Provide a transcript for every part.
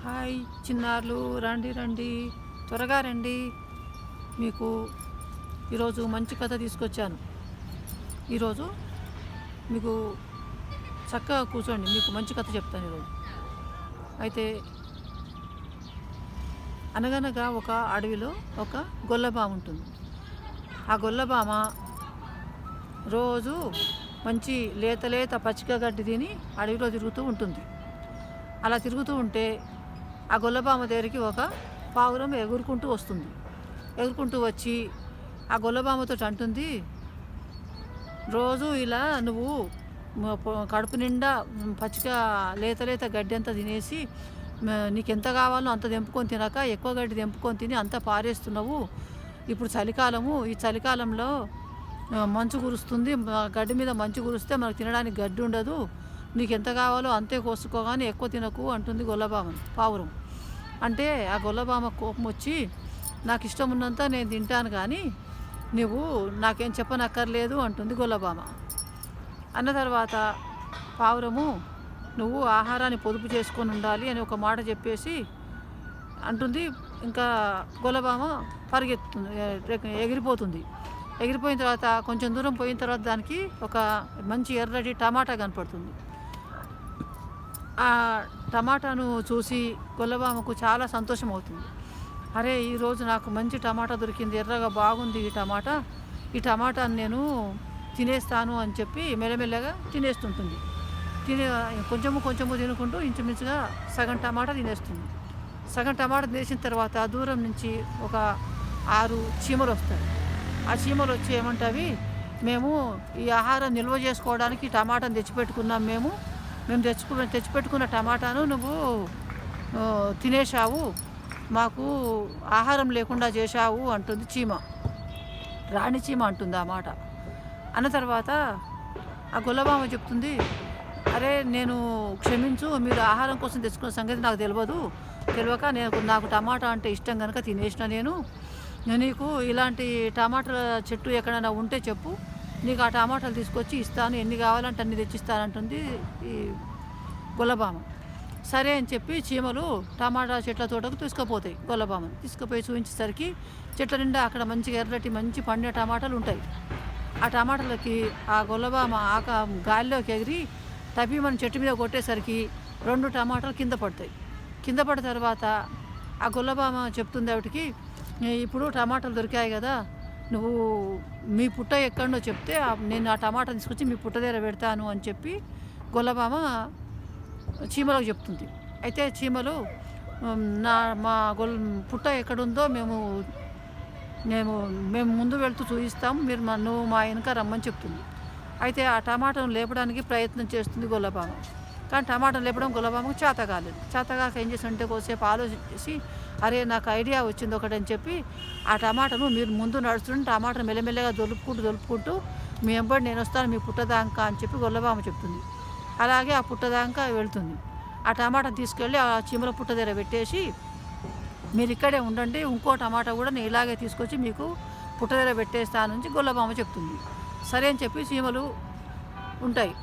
Hi చిన్నారులు, రండి రండి, త్వరగా రండి. మీకు ఈరోజు మంచి కథ తీసుకొచ్చాను. ఈరోజు మీకు చక్కగా కూర్చోండి, మీకు మంచి కథ చెప్తాను ఈరోజు. అయితే అనగనగా ఒక అడవిలో ఒక గొల్లబామ ఉంటుంది. ఆ గొల్లబామ రోజు మంచి లేత లేత పచ్చిక గడ్డి తిని అడవిలో తిరుగుతూ ఉంటుంది. అలా తిరుగుతూ ఉంటే ఆ గొల్లబామ దగ్గరికి ఒక పావురం ఎగురుకుంటూ వస్తుంది. ఎగురుకుంటూ వచ్చి ఆ గొల్లబామతో అంటుంది, రోజు ఇలా నువ్వు కడుపు నిండా పచ్చిక లేత లేత గడ్డి అంతా తినేసి నీకు ఎంత కావాలో అంత తెంపుకొని తినక ఎక్కువ గడ్డి తెంపుకొని తిని అంతా పారేస్తున్నావు. ఇప్పుడు చలికాలము, ఈ చలికాలంలో మంచు కురుస్తుంది, గడ్డి మీద మంచు కురిస్తే మనకు తినడానికి గడ్డి ఉండదు. నీకు ఎంత కావాలో అంతే కోసుకోగానే ఎక్కువ తినకు అంటుంది పావురం. అంటే ఆ గొల్లబామ కోపం వచ్చి, నాకు ఇష్టం ఉన్నంత నేను తింటాను కానీ నువ్వు నాకేం చెప్పనక్కర్లేదు అంటుంది గొల్లబామ. అన్న తర్వాత పావురము, నువ్వు ఆహారాన్ని పొదుపు చేసుకొని ఉండాలి అని ఒక మాట చెప్పేసి అంటుంది. ఇంకా గొల్లబామ పరిగెత్తుతుంది, ఎగిరిపోతుంది. ఎగిరిపోయిన తర్వాత కొంచెం దూరం పోయిన తర్వాత దానికి ఒక మంచి ఎర్రటి టమాటా కనపడుతుంది. ఆ టమాటాను చూసి గొల్లబామకు చాలా సంతోషం అవుతుంది. అరే, ఈరోజు నాకు మంచి టమాటా దొరికింది, ఎర్రగా బాగుంది ఈ టమాటాను నేను తినేస్తాను అని చెప్పి మెల్లమెల్లగా తినేస్తుంటుంది. కొంచెము తినుకుంటూ ఇంచుమించుగా సగం టమాటా తినేస్తుంది. సగం టమాటా తినేసిన తర్వాత దూరం నుంచి ఒక 6 చీమలు వస్తాయి. ఆ చీమలు వచ్చి ఏమంటావి, మేము ఈ ఆహారం నిల్వ చేసుకోవడానికి టమాటాను తెచ్చిపెట్టుకున్నాం, మేము తెచ్చిపెట్టుకున్న టమాటాను నువ్వు తినేశావు, మాకు ఆహారం లేకుండా చేశావు అంటుంది చీమ. రాణి చీమ అంటుంది ఆ మాట. అన్న తర్వాత ఆ గొల్లబామ చెప్తుంది, అరే నేను క్షమించు, మీరు ఆహారం కోసం తెచ్చుకున్న సంగతి నాకు తెలియక నాకు టమాటా అంటే ఇష్టం కనుక తినేసిన. నేను నీకు ఇలాంటి టమాటాల చెట్టు ఎక్కడైనా ఉంటే చెప్పు, నీకు ఆ టమాటాలు తీసుకొచ్చి ఇస్తాను, ఎన్ని కావాలంటే అన్ని తెచ్చిస్తానంటుంది ఈ గొల్లబామ. సరే అని చెప్పి చీమలు టమాటా చెట్ల తోటకు తీసుకుపోతాయి. గొల్లబామను తీసుకుపోయి చూపించేసరికి చెట్ల నిండా అక్కడ మంచిగా ఎర్రటి మంచి పండిన టమాటాలు ఉంటాయి. ఆ టమాటాలకి ఆ గొల్లబామ గాలిలోకి ఎగిరి తప్పిమని చెట్టు మీద కొట్టేసరికి 2 టమాటాలు కింద పడతాయి. కింద పడిన తర్వాత ఆ గొల్లబామ చెప్తుంది ఆవిడకి, ఇప్పుడు టమాటాలు దొరికాయి కదా, నువ్వు మీ పుట్ట ఎక్కడో చెప్తే నేను ఆ టమాటా తీసుకొచ్చి మీ పుట్ట దగ్గర పెడతాను అని చెప్పి గొల్లబామ చీమలకు చెప్తుంది. అయితే చీమలు, మా పుట్ట ఎక్కడుందో మేము ముందు వెళ్తూ చూపిస్తాము, నువ్వు మా వెనుక రమ్మని చెప్తుంది. అయితే ఆ టమాటాను లేపడానికి ప్రయత్నం చేస్తుంది గొల్లబామ. కానీ టమాటాను లేపడం గొల్లబామకు చేత కాలేదు. చేతగాక ఏం చేసిందంటే కొద్దిసేపు ఆలోచించేసి, అరే నాకు ఐడియా వచ్చింది ఒకటని చెప్పి ఆ టమాటాను మీరు ముందు నడుస్తుంటే టమాటాను మెల్లమెల్లగా దొలుపుకుంటూ మీ వెంబడి నేను వస్తాను మీ పుట్టదాకా అని చెప్పి గొల్లబామ చెప్తుంది. అలాగే ఆ పుట్టదాకా వెళ్తుంది. ఆ టమాటాను తీసుకెళ్ళి ఆ చీమల పుట్ట దగ్గర పెట్టేసి, మీరు ఇక్కడే ఉండండి, ఇంకో టమాటా కూడా నేను ఇలాగే తీసుకొచ్చి మీకు పుట్ట దగ్గర పెట్టేస్తాను నుంచి గొల్లబామ చెప్తుంది. సరే అని చెప్పి చీమలు ఉంటాయి.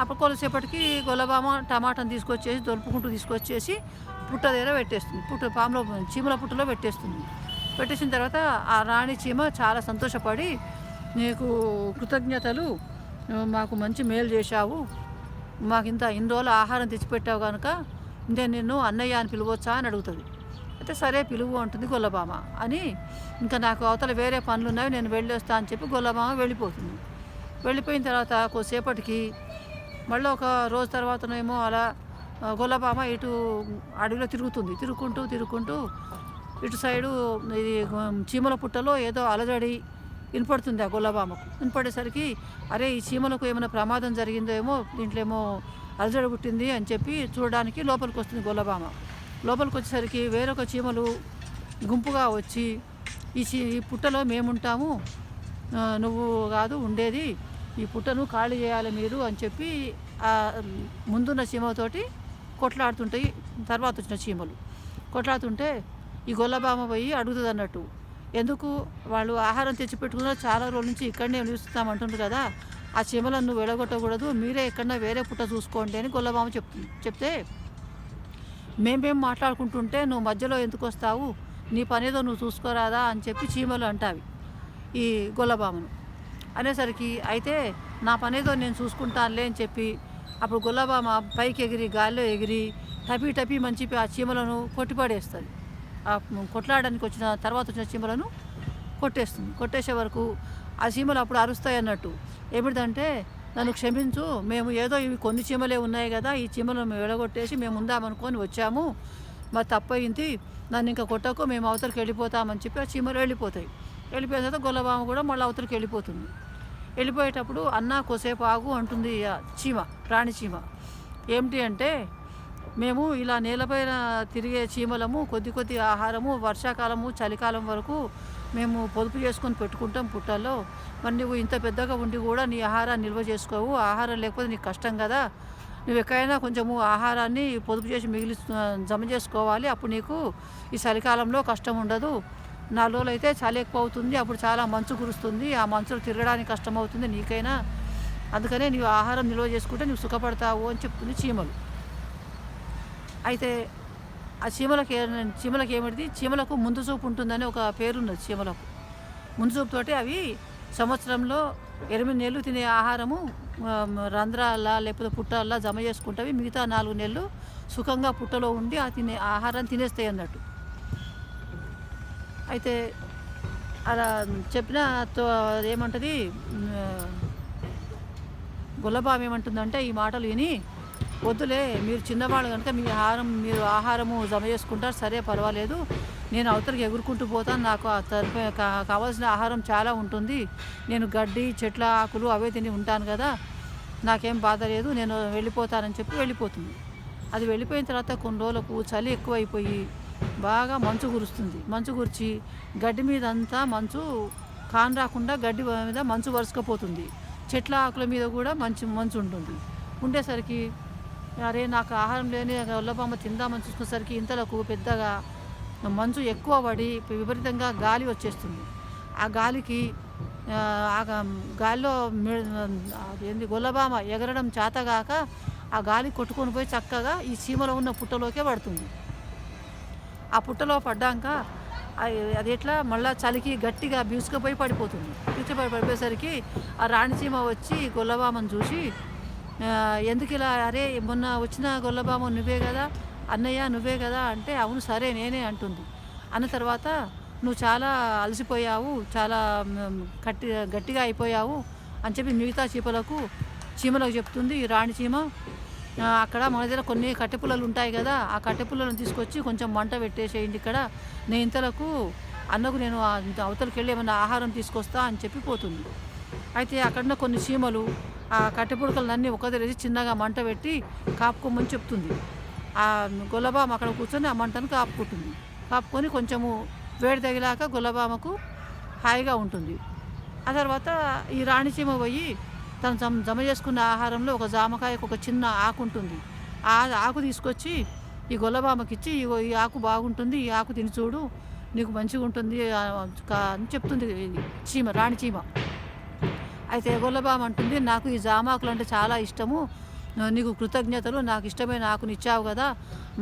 అప్పుడు కొద్దిసేపటికి గొల్లబామ టమాటాను దొలుపుకుంటూ తీసుకొచ్చేసి పుట్ట దగ్గర పెట్టేస్తుంది. చీమల పుట్టలో పెట్టేస్తుంది. పెట్టేసిన తర్వాత ఆ రాణి చీమ చాలా సంతోషపడి, నీకు కృతజ్ఞతలు, మాకు మంచి మేలు చేశావు, మాకు ఇన్ని రోజులు ఆహారం తెచ్చిపెట్టావు కనుక నేను నిన్ను అన్నయ్య అని పిలవచ్చా అని అడుగుతుంది. అయితే సరే పిలువు అంటుంది గొల్లబామ. అని ఇంకా నాకు అవతల వేరే పనులు ఉన్నాయి, నేను వెళ్ళొస్తా అని చెప్పి గొల్లబామ వెళ్ళిపోతుంది. వెళ్ళిపోయిన తర్వాత కొద్దిసేపటికి మళ్ళీ ఒక రోజు తర్వాతనేమో అలా గొల్లబామ ఇటు అడవిలో తిరుగుకుంటూ ఇటు సైడు ఇది చీమల పుట్టలో ఏదో అలజడి వినపడుతుంది ఆ గొల్లబామకు. వినపడేసరికి, అరే ఈ చీమలకు ఏమైనా ప్రమాదం జరిగిందో ఏమో, దీంట్లో ఏమో అలజడి పుట్టింది అని చెప్పి చూడడానికి లోపలికి వస్తుంది గొల్లబామ. లోపలికి వచ్చేసరికి వేరొక చీమలు గుంపుగా వచ్చి, ఈ పుట్టలో మేముంటాము, నువ్వు కాదు ఉండేది, ఈ పుట్టను ఖాళీ చేయాలి మీరు అని చెప్పి ముందున్న చీమతోటి కొట్లాడుతుంటాయి. తర్వాత వచ్చిన చీమలు కొట్లాడుతుంటే ఈ గొల్లబామ పోయి అడుగుతుంది అన్నట్టు, ఎందుకు వాళ్ళు ఆహారం తెచ్చిపెట్టుకున్నారు, చాలా రోజుల నుంచి ఇక్కడనే నిలుస్తామంటుండ్రు కదా, ఆ చీమలను నువ్వు వెళ్ళగొట్టకూడదు, మీరే ఎక్కడన్నా వేరే పుట్ట చూసుకోండి అని గొల్లబామ చెప్తే మేమేం మాట్లాడుకుంటుంటే నువ్వు మధ్యలో ఎందుకు వస్తావు, నీ పనేదో నువ్వు చూసుకోరాదా అని చెప్పి చీమలు అంటావి ఈ గొల్లబామను. అనేసరికి అయితే నా పనేదో నేను చూసుకుంటానులే అని చెప్పి అప్పుడు గొల్లబామ పైకి ఎగిరి గాల్లో ఎగిరి టపీ టపీ మంచి ఆ చీమలను కొట్టిపడేస్తుంది. ఆ కొట్లాడడానికి వచ్చిన తర్వాత వచ్చిన చీమలను కొట్టేస్తుంది. కొట్టేసే వరకు ఆ చీమలు అప్పుడు అరుస్తాయి అన్నట్టు. ఏమిటంటే నన్ను క్షమించు, మేము ఏదో ఇవి కొన్ని చీమలే ఉన్నాయి కదా, ఈ చీమలను మేము వెళ్ళగొట్టేసి మేము ఉందామనుకొని వచ్చాము, మరి తప్పయింది, నన్ను ఇంకా కొట్టకు, మేము అవతలకి వెళ్ళిపోతామని చెప్పి ఆ చీమలు వెళ్ళిపోతాయి. వెళ్ళిపోయిన తర్వాత గొల్లబామ కూడా మళ్ళీ అవతలకి వెళ్ళిపోతుంది. వెళ్ళిపోయేటప్పుడు అన్న కొసేపు ఆగు అంటుంది ఆ చీమ, రాణి చీమ. ఏమిటి అంటే మేము ఇలా నేలపైన తిరిగే చీమలము కొద్ది కొద్ది ఆహారము వర్షాకాలము చలికాలం వరకు మేము పొదుపు చేసుకొని పెట్టుకుంటాం పుట్టల్లో. మరి నువ్వు ఇంత పెద్దగా ఉండి కూడా నీ ఆహారాన్ని నిల్వ చేసుకోవు, ఆహారం లేకపోతే నీకు కష్టం కదా, నువ్వు ఎక్కడైనా కొంచెము ఆహారాన్ని పొదుపు చేసి జమ చేసుకోవాలి, అప్పుడు నీకు ఈ చలికాలంలో కష్టం ఉండదు. 4 రోజులు అయితే చలి ఎక్కువ అవుతుంది, అప్పుడు చాలా మంచు కురుస్తుంది, ఆ మంచులో తిరగడానికి కష్టం అవుతుంది నీకైనా, అందుకనే నీవు ఆహారం నిల్వ చేసుకుంటే నువ్వు సుఖపడతావు అని చెప్తుంది చీమలు. అయితే ఆ చీమలకి ఏమిటి, చీమలకు ముందు చూపు ఉంటుందని ఒక పేరున్నది చీమలకు. ముందు చూపుతోటి అవి సంవత్సరంలో 8 నెలలు తినే ఆహారము రంధ్రాల లేకపోతే పుట్టాల జమ చేసుకుంటవి, మిగతా 4 నెలలు సుఖంగా పుట్టలో ఉండి ఆ ఆహారాన్ని తినేస్తాయి అన్నట్టు. అయితే అలా చెప్పిన ఏమంటుంది గొల్లబామ ఏమంటుందంటే ఈ మాటలు విని, వద్దులే మీరు చిన్నవాళ్ళు కనుక మీరు ఆహారము జమ చేసుకుంటారు, సరే పర్వాలేదు, నేను అవతలకి ఎగురుకుంటూ పోతాను, నాకు కావాల్సిన ఆహారం చాలా ఉంటుంది, నేను గడ్డి చెట్ల ఆకులు అవే తిని ఉంటాను కదా, నాకేం బాధ లేదు, నేను వెళ్ళిపోతానని చెప్పి వెళ్ళిపోతుంది. అది వెళ్ళిపోయిన తర్వాత కొన్ని రోజులకు చలి ఎక్కువైపోయి బాగా మంచు కురుస్తుంది. మంచు కురిచి గడ్డి మీద అంతా మంచు కాన్ రాకుండా గడ్డి మీద మంచు వరుసకపోతుంది, చెట్ల ఆకుల మీద కూడా మంచు ఉంటుంది. ఉండేసరికి అరే నాకు ఆహారం లేని గొల్లబామ తిందామని చూసుకునేసరికి ఇంతలకు పెద్దగా మంచు ఎక్కువ పడి విపరీతంగా గాలి వచ్చేస్తుంది. ఆ గాలికి గాలిలో గొల్లబామ ఎగరడం చేతగాక ఆ గాలి కొట్టుకొని పోయి చక్కగా ఈ చీమలో ఉన్న పుట్టలోకే పడుతుంది. ఆ పుట్టలో పడ్డాక అది ఎట్లా మళ్ళీ చలికి గట్టిగా బిగుసుకుపోయి పడిపోతుంది. పడిపోయేసరికి ఆ రాణి చీమ వచ్చి గొల్లబామను చూసి, ఎందుకు ఇలా, అరే మొన్న వచ్చిన గొల్లబామ నువ్వే కదా, అన్నయ్య నువ్వే కదా అంటే, అవును సరే నేనే అంటుంది. అన్న తర్వాత నువ్వు చాలా అలసిపోయావు, చాలా గట్టిగా అయిపోయావు అని చెప్పి మిగతా చీమలకు చెప్తుంది ఈ రాణి చీమ. అక్కడ మన దగ్గర కొన్ని కట్టెపుల్లలు ఉంటాయి కదా, ఆ కట్టెపుల్లను తీసుకొచ్చి కొంచెం మంట పెట్టేసేయండి ఇక్కడ, నేను ఇంతలకు అన్నకు నేను అవతలకి వెళ్ళి ఏమైనా ఆహారం తీసుకొస్తా అని చెప్పి పోతుంది. అయితే అక్కడున్న కొన్ని చీమలు ఆ కట్టెపుడకలన్నీ ఒక దగ్గర చిన్నగా మంట పెట్టి కాపుకోమని చెప్తుంది. ఆ గొల్లబామ అక్కడ కూర్చొని ఆ మంటను కాపుకొని కొంచెము వేడి తగిలాక గొల్లబామకు హాయిగా ఉంటుంది. ఆ తర్వాత ఈ రాణి చీమ పోయి తను జమ చేసుకున్న ఆహారంలో ఒక జామకాయకు ఒక చిన్న ఆకు ఉంటుంది, ఆ ఆకు తీసుకొచ్చి ఈ గొల్లబామకి ఇచ్చి, ఈ ఆకు బాగుంటుంది, ఈ ఆకు తిని చూడు నీకు మంచిగా ఉంటుంది అని చెప్తుంది రాణి చీమ. అయితే గొల్లబామ అంటుంది, నాకు ఈ జామాకులు అంటే చాలా ఇష్టము, నీకు కృతజ్ఞతలు, నాకు ఇష్టమైన ఆకుని ఇచ్చావు కదా,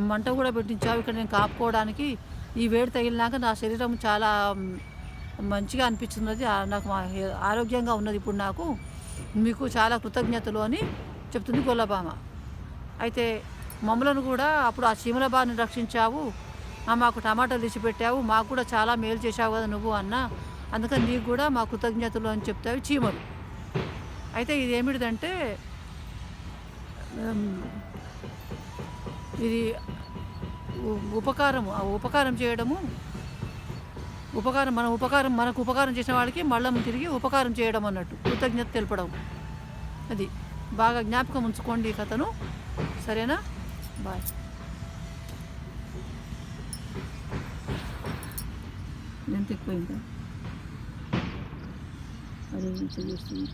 మంట కూడా పెట్టించావు ఇక్కడ నేను కాపుకోవడానికి, ఈ వేడి తగిలినాక నా శరీరం చాలా మంచిగా అనిపిస్తున్నది, నాకు ఆరోగ్యంగా ఉన్నది ఇప్పుడు నాకు, మీకు చాలా కృతజ్ఞతలు అని చెప్తుంది గొల్లబామ. అయితే మమ్మలను కూడా అప్పుడు ఆ చీమల బారిని రక్షించావు, మాకు టమాటాలు తెచ్చిపెట్టావు, మాకు కూడా చాలా మేలు చేశావు కదా నువ్వు అన్న, అందుకని నీకు కూడా మా కృతజ్ఞతలు అని చెప్తావు చీమలు. అయితే ఇది ఏమిటిదంటే ఇది ఉపకారము, ఆ ఉపకారం చేయడము, మనకు ఉపకారం చేసిన వాళ్ళకి మళ్ళీ తిరిగి ఉపకారం చేయడం అన్నట్టు, కృతజ్ఞత తెలపడం. అది బాగా జ్ఞాపకం ఉంచుకోండి ఈ కథను, సరేనా? బాయ్. ఎంత ఎక్కువైందా? అరే చేస్తుంది.